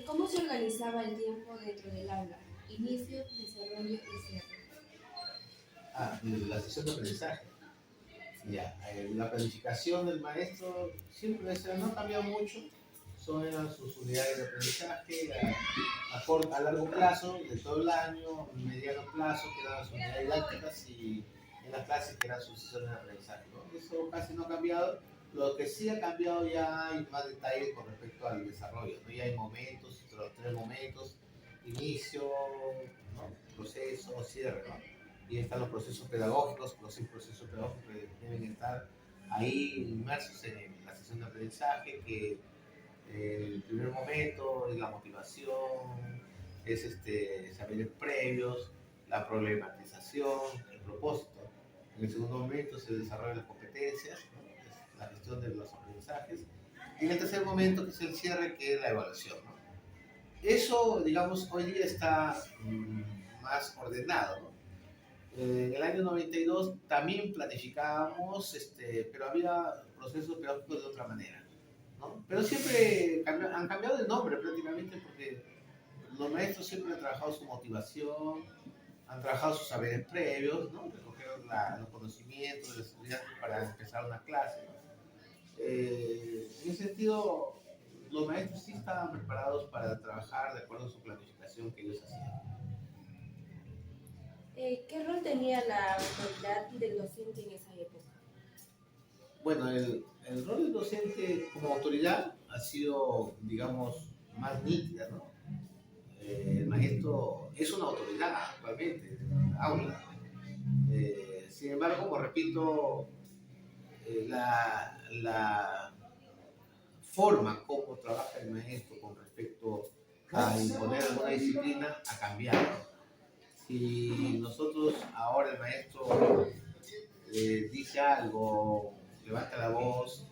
¿Cómo se organizaba el tiempo dentro del aula? Inicio, desarrollo y cierre. La sesión de aprendizaje. Ya, la planificación del maestro siempre no ha cambiado mucho. Son eran sus unidades de aprendizaje a largo plazo, de todo el año, mediano plazo, que eran sus unidades didácticas, y en las clases que eran sus sesiones de aprendizaje, ¿no? Eso casi no ha cambiado. Lo que sí ha cambiado, ya hay más detalles con respecto al desarrollo, ¿no? Ya hay momentos, los tres momentos: inicio, ¿no? Proceso, cierre, ¿no? Y están los procesos pedagógicos, los 6 procesos pedagógicos que deben estar ahí inmersos en la sesión de aprendizaje, que el primer momento es la motivación, es saberes previos, la problematización, el propósito. En el segundo momento se desarrollan las competencias, ¿no? Es la gestión de los aprendizajes. Y en el tercer momento, que es el cierre, que es la evaluación, ¿no? Eso, digamos, hoy día está más ordenado, ¿no? En el año 92 también planificábamos, pero había procesos pedagógicos de otra manera, ¿no? Pero siempre han cambiado de nombre prácticamente, porque los maestros siempre han trabajado su motivación, han trabajado sus saberes previos, ¿no? Recoger los conocimientos de los estudiantes para empezar una clase, ¿no? En ese sentido, los maestros sí estaban preparados para trabajar de acuerdo a su planificación que ellos hacían. ¿Qué rol tenía la autoridad del docente en esa época? Bueno, el rol del docente como autoridad ha sido, digamos, más nítida, ¿no? El maestro es una autoridad actualmente en el aula. Sin embargo, como repito, la forma como trabaja el maestro con respecto a imponer alguna disciplina ha cambiado. Si nosotros ahora el maestro dice algo, levanta la voz,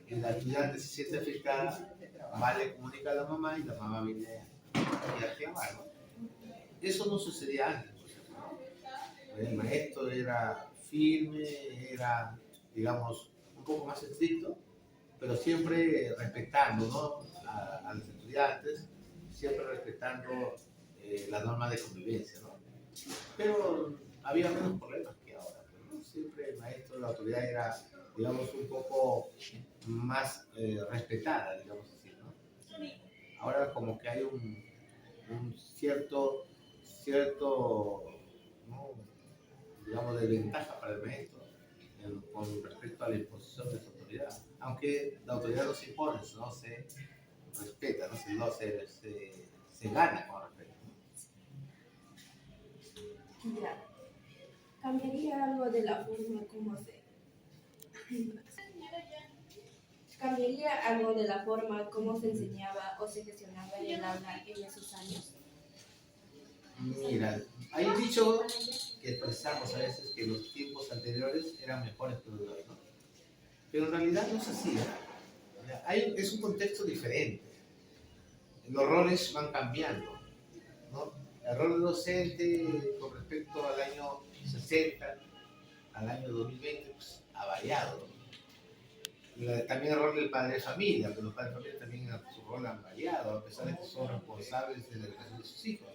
y la estudiante se siente afectada, va, le comunica a la mamá y la mamá viene a reclamar, ¿no? Eso no sucedía antes, por ejemplo, ¿no? El maestro era firme, era, digamos, un poco más estricto, pero siempre respetando, ¿no? A los estudiantes, siempre respetando las normas de convivencia, ¿no? Pero había menos problemas que ahora, ¿no? Siempre el maestro, la autoridad era, digamos, un poco más respetada, digamos así, ¿no? Ahora como que hay un cierto, ¿no? digamos, desventaja para el maestro con respecto a la imposición de su autoridad. Aunque la autoridad no se impone, no se respeta, se gana con respeto. Ya. ¿Cambiaría algo de la forma como se... ¿Cambiaría algo de la forma como se enseñaba o se gestionaba en el aula en esos años? Mira, hay un dicho que expresamos a veces, que los tiempos anteriores eran mejores que los de hoy, ¿no? Pero en realidad no es así, ¿no? Es un contexto diferente. Los roles van cambiando, ¿no? El rol de docente con respecto al año 60, al año 2020, pues, ha variado, ¿no? También el rol del padre de familia, pero los padres de familia también su rol han variado, a pesar de que son responsables de la educación de sus hijos.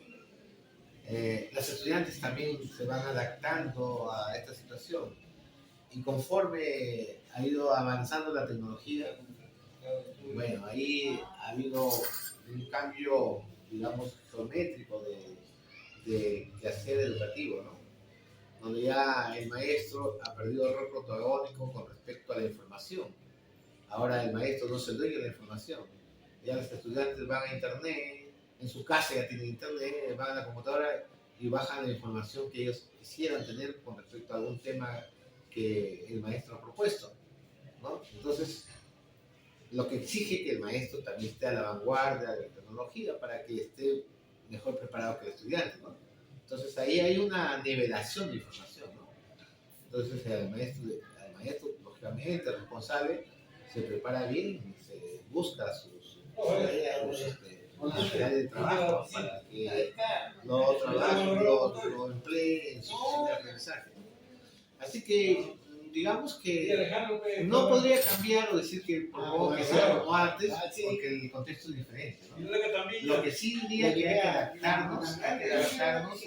Los estudiantes también se van adaptando a esta situación, y conforme ha ido avanzando la tecnología, bueno, ahí ha habido un cambio, digamos, geométrico de quehacer educativo, ¿no? Donde ya el maestro ha perdido el rol protagónico con respecto a la información. Ahora el maestro no es el dueño de la información. Ya los estudiantes van a internet, en su casa ya tienen internet, van a la computadora y bajan la información que ellos quisieran tener con respecto a algún tema que el maestro ha propuesto, ¿no? Entonces, lo que exige que el maestro también esté a la vanguardia de la tecnología para que esté mejor preparado que el estudiante, ¿no? Entonces ahí hay una nivelación de información, ¿no? Entonces el maestro lógicamente, responsable, se prepara bien, se busca sus materiales de trabajo para que lo emplee en su sesión de aprendizaje. Así que digamos que no podría cambiar o decir que propongo que sea como antes, porque el contexto es diferente, ¿no? Lo que sí diría que hay que adaptarnos, hay que adaptarnos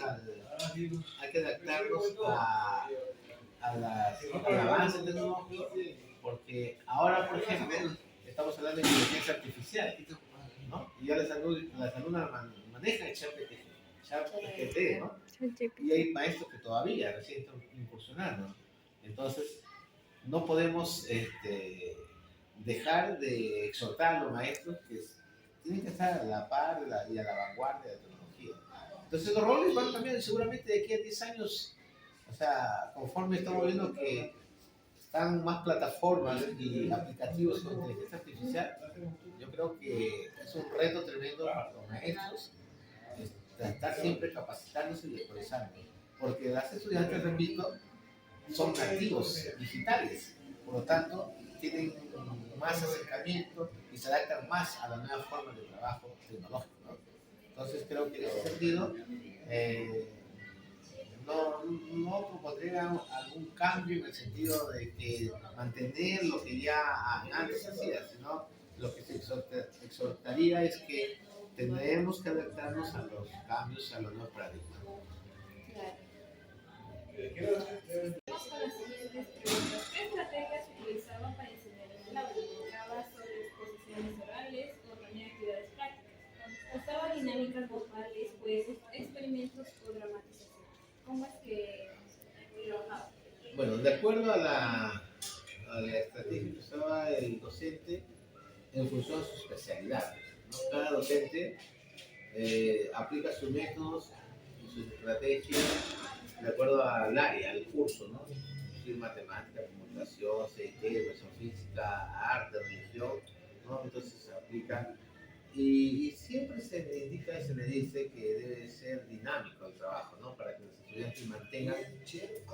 al avance tecnológico, porque ahora, por ejemplo, estamos hablando de inteligencia artificial, ¿no? Y ya las alumnas manejan ChatGPT, ¿no? Y hay maestros que todavía recién están incursionando. Entonces, no podemos dejar de exhortar a los maestros que tienen que estar a la par y a la vanguardia de la tecnología. Entonces, los roles van cambiando seguramente de aquí a 10 años. O sea, conforme estamos viendo que están más plataformas y aplicativos con inteligencia artificial, yo creo que es un reto tremendo para los maestros estar siempre capacitándose y actualizando. Porque las estudiantes, repito, son nativos digitales, por lo tanto, tienen más acercamiento y se adaptan más a la nueva forma de trabajo tecnológico, ¿no? Entonces, creo que en ese sentido, no propondría algún cambio en el sentido de que mantener lo que ya antes hacía, sino lo que se exhortaría es que tendremos que adaptarnos a los cambios, a los nuevos paradigmas. Claro. Vamos con las siguientes preguntas. ¿Qué estrategias utilizaban para enseñar el aula? ¿Hablaba sobre exposiciones orales o también actividades prácticas? ¿Usaba dinámicas vocales, juegos, experimentos o dramatización? ¿Cómo es que trabajaba? Bueno, de acuerdo a la estrategia que usaba el docente en función de su especialidad, ¿no? Cada docente aplica sus métodos y sus estrategias de acuerdo al área, al curso, ¿no? Es decir, matemática, comunicación, CIT, educación física, arte, religión, ¿no? Entonces se aplica y siempre se le indica y se le dice que debe ser dinámico el trabajo, ¿no? Para que los estudiantes mantengan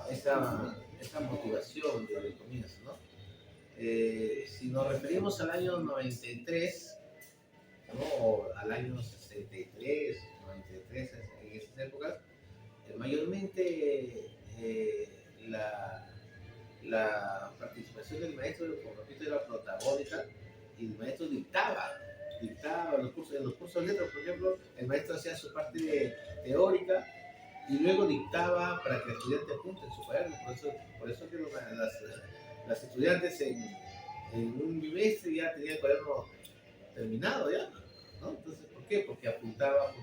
esa motivación desde el comienzo, ¿no? Si nos referimos al año 93, ¿no? O al año 63, 93, en esas épocas, mayormente la participación del maestro, como repito, era protagónica y el maestro dictaba en los cursos de letras, por ejemplo, el maestro hacía su parte teórica y luego dictaba para que el estudiante apunte en su cuaderno. Por eso que las estudiantes en un bimestre ya tenían el cuaderno terminado ya, ¿no? Entonces, ¿por qué? Porque apuntaban.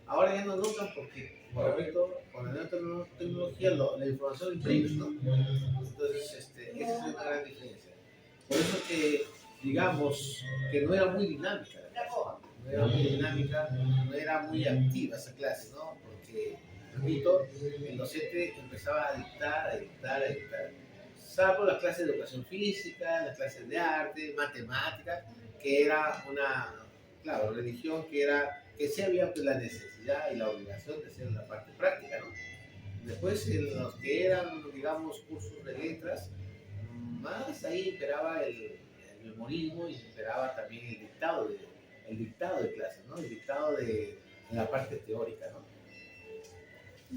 Ahora ya no notan porque, como repito, con la nueva tecnología la información imprime, ¿no? Entonces, esa es una gran diferencia. Por eso que, digamos, que no era muy dinámica la clase, no era muy dinámica, no era muy activa esa clase, ¿no? Porque, repito, el docente empezaba a dictar. Salvo las clases de educación física, las clases de arte, matemáticas, que era claro, religión que sí había pues, la necesidad y la obligación de hacer la parte práctica, ¿no? Después, en los que eran, digamos, cursos de letras, más ahí imperaba el memorismo y imperaba también el dictado de clases, ¿no? El dictado de la parte teórica, ¿no?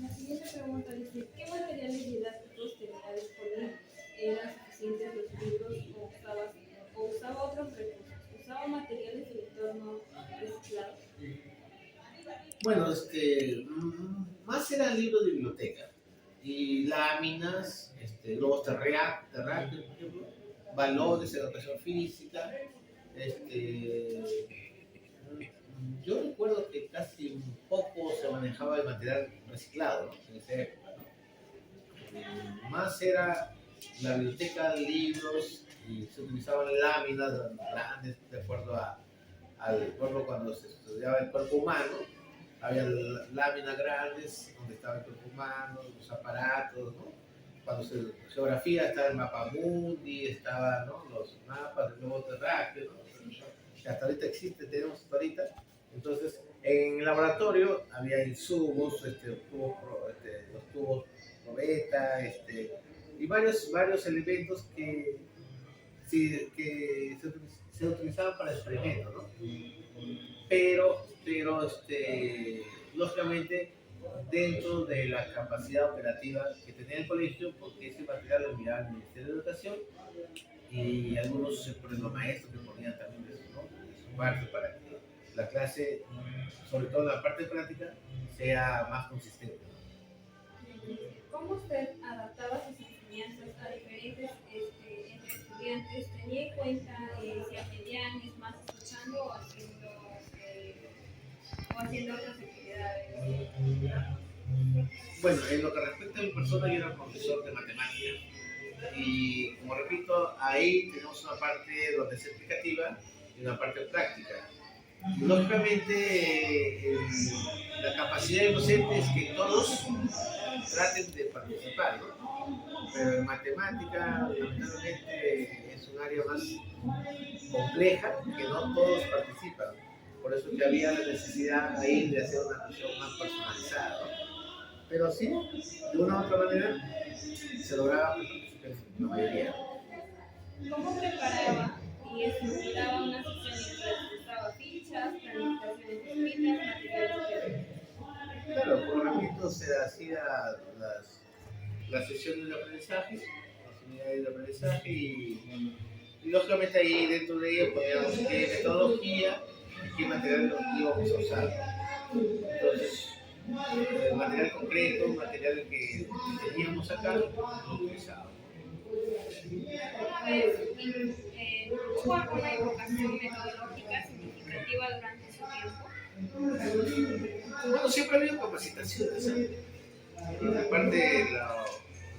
La siguiente pregunta dice, ¿qué materiales didácticos tenía disponibles? ¿Eran suficientes los libros o usaba otros recursos? ¿Usaba materiales del entorno reciclados? Bueno, más eran libros de biblioteca y láminas, globos terráqueos, por ejemplo, balones de educación física. Yo recuerdo que casi un poco se manejaba el material reciclado, ¿no? En esa época, ¿no? Más era la biblioteca de libros y se utilizaban láminas grandes de acuerdo al cuerpo cuando se estudiaba el cuerpo humano. Había láminas grandes donde estaba el cuerpo humano, los aparatos, ¿no? Cuando geografía estaba el mapa mundi, estaban, ¿no? Los mapas del globo terráqueo, ¿no? Que hasta ahorita existe, tenemos hasta ahorita. Entonces, en el laboratorio había insumos, los tubos probeta, y varios elementos que se utilizaban para experimentos, ¿no? Pero lógicamente dentro de la capacidad operativa que tenía el colegio, porque ese material lo enviaba al Ministerio de Educación y algunos por los maestros que ponían también de su parte para que la clase, sobre todo la parte práctica, sea más consistente. ¿Cómo usted adaptaba sus enseñanzas a diferentes entre estudiantes? ¿Tenía en cuenta si aprendían es más escuchando o haciendo otras actividades? Bueno, en lo que respecta a mi persona, yo era profesor de matemáticas y, como repito, ahí tenemos una parte donde es explicativa y una parte práctica. Lógicamente, la capacidad del docente es que todos traten de participar, ¿no? Pero en matemática, lamentablemente, es un área más compleja que no todos participan. Por eso que había la necesidad ahí de hacer una cuestión más personalizada, ¿no? Pero sí, de una u otra manera, se lograba que la mayoría. ¿Cómo preparaba y estructuraba una sesión en clase? ¿Usaba fichas, planificaciones escritas, materiales teóricos? Claro, como repito, se hacía las sesiones de aprendizaje, las unidades de aprendizaje y lógicamente ahí dentro de ello poníamos qué metodología y qué material íbamos a usar. Entonces, el material concreto, material que teníamos acá, lo utilizábamos. Pues, ¿hubo alguna evocación metodológica significativa durante su tiempo? Bueno, siempre ha habido capacitaciones, ¿eh? En parte de la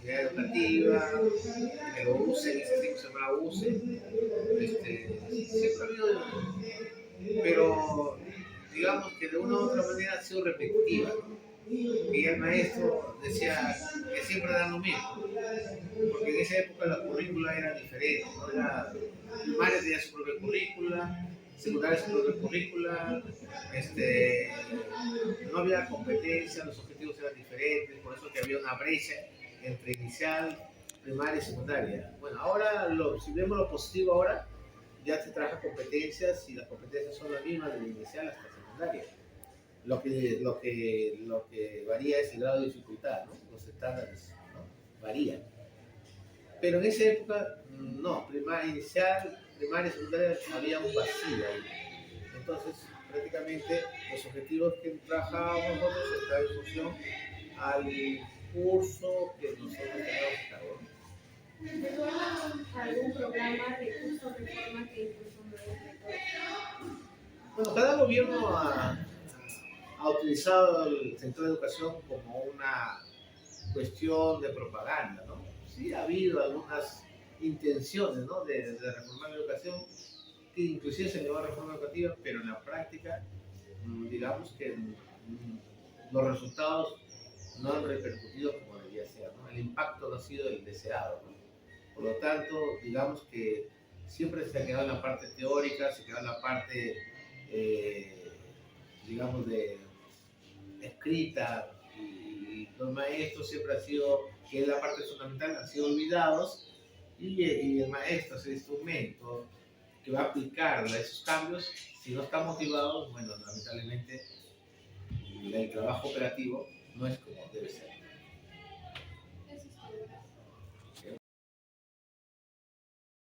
unidad educativa, de lo UCE, en ese tiempo se llamaba UCE, siempre ha habido, pero digamos que de una u otra manera ha sido repetitiva, ¿no? Que ya el maestro decía que siempre era lo mismo, porque en esa época la currícula era diferente, ¿no? Era, primaria tenía su propia currícula, secundaria su propia currícula, no había competencia, los objetivos eran diferentes, por eso que había una brecha entre inicial, primaria y secundaria. Bueno, ahora, si vemos lo positivo ahora, ya se trabaja competencias y las competencias son las mismas desde inicial hasta secundaria. Lo que varía es el grado de dificultad, ¿no? Los estándares, ¿no? Varían. Pero en esa época, no, primaria inicial, primaria y secundaria había un vacío ahí. Entonces, prácticamente los objetivos que trabajábamos nosotros estaban en función al curso que nosotros teníamos a cargo. ¿Recuerdan algún programa, recurso, reforma que impulsó un nuevo rector? Bueno, cada gobierno ha utilizado el sector de educación como una cuestión de propaganda, ¿no? Sí, ha habido algunas intenciones, ¿no? de reformar la educación, que inclusive se llevó a reforma educativa, pero en la práctica, digamos que los resultados no han repercutido como debería ser, ¿no? El impacto no ha sido el deseado, ¿no? Por lo tanto, digamos que siempre se ha quedado en la parte teórica, se ha quedado en la parte, digamos, de escrita, y los maestros siempre ha sido, que es la parte fundamental, han sido olvidados, y el maestro es el instrumento que va a aplicar esos cambios. Si no está motivado, bueno, lamentablemente el trabajo operativo no es como debe ser. Eso es todo.